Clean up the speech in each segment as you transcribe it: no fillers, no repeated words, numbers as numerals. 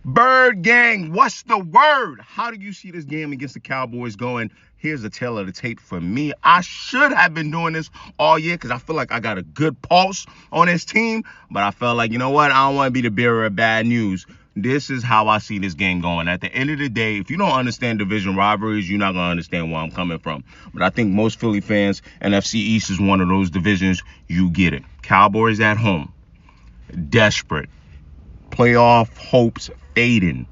Bird gang, what's the word? How do you see this game against the Cowboys going? Here's the tail of the tape for me. I should have been doing this all year because I feel like I got a good pulse on this team. But I felt like, you know what? I don't want to be the bearer of bad news. This is how I see this game going. At the end of the day, if you don't understand division rivalries, you're not going to understand where I'm coming from. But I think most Philly fans, NFC East is one of those divisions. You get it. Cowboys at home. Desperate. Playoff hopes fading.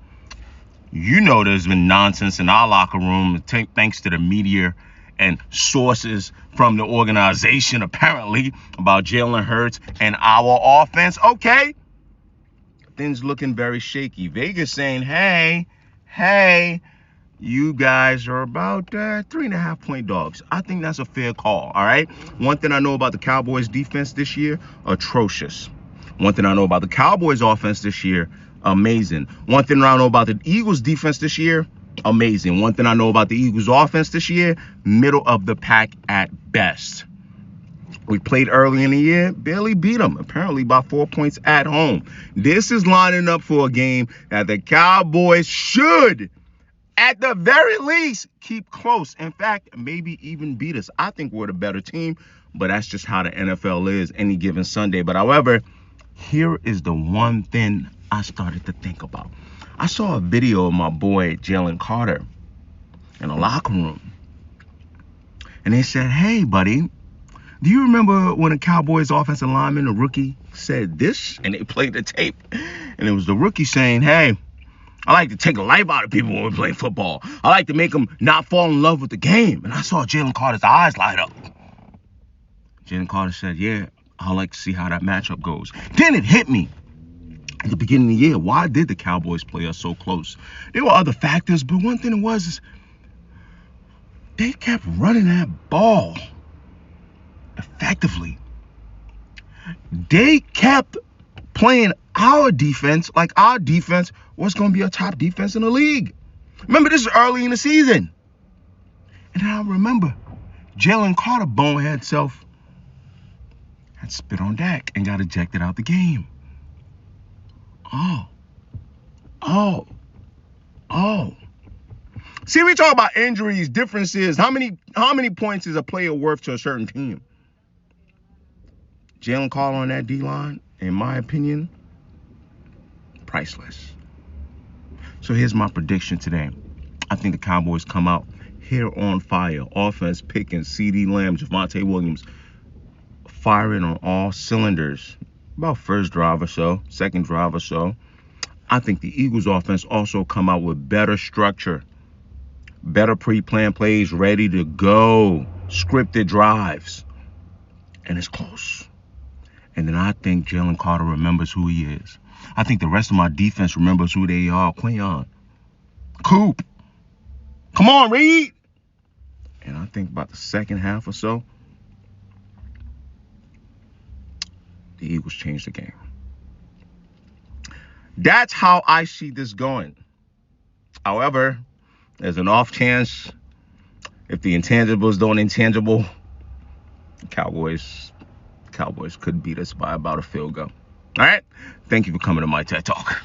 You know there's been nonsense in our locker room thanks to the media and sources from the organization apparently about Jalen Hurts and our offense. Okay. Things looking very shaky. Vegas saying, hey, you guys are about 3.5 point dogs. I think that's a fair call, all right? One thing I know about the Cowboys defense this year, atrocious. One thing I know about the Cowboys offense this year, amazing. One thing I know about the Eagles defense this year, amazing. One thing I know about the Eagles offense this year, middle of the pack at best. We played early in the year, barely beat them, apparently by 4 points at home. This is lining up for a game that the Cowboys should, at the very least, keep close. In fact, maybe even beat us. I think we're the better team, but that's just how the NFL is any given Sunday. But however, here is the one thing I started to think about. I saw a video of my boy Jalen Carter in a locker room. And they said, hey, buddy, do you remember when a Cowboys offensive lineman, a rookie, said this? And they played the tape. And it was the rookie saying, hey, I like to take the life out of people when we play football. I like to make them not fall in love with the game. And I saw Jalen Carter's eyes light up. Jalen Carter said, yeah, I like to see how that matchup goes. Then it hit me. At the beginning of the year, why did the Cowboys play us so close? There were other factors, but one thing it was is they kept running that ball effectively. They kept playing our defense like our defense was going to be a top defense in the league. Remember, this is early in the season. And I remember Jalen Carter, bonehead self, had spit on Dak and got ejected out the game. Oh. See, we talk about injuries, differences. How many points is a player worth to a certain team? Jalen Carter on that D-line, in my opinion, priceless. So here's my prediction today. I think the Cowboys come out here on fire. Offense picking, CeeDee Lamb, Javonte Williams, firing on all cylinders. About first drive or so, second drive or so. I think the Eagles offense also come out with better structure, better pre-planned plays, ready to go, scripted drives, and it's close. And then I think Jalen Carter remembers who he is. I think the rest of my defense remembers who they are. Quinyon, Coop, come on, Reed. And I think about the second half or so, the Eagles changed the game. That's how I see this going. However, there's an off chance if the intangibles don't intangible, Cowboys could beat us by about a field goal. All right? Thank you for coming to my TED Talk.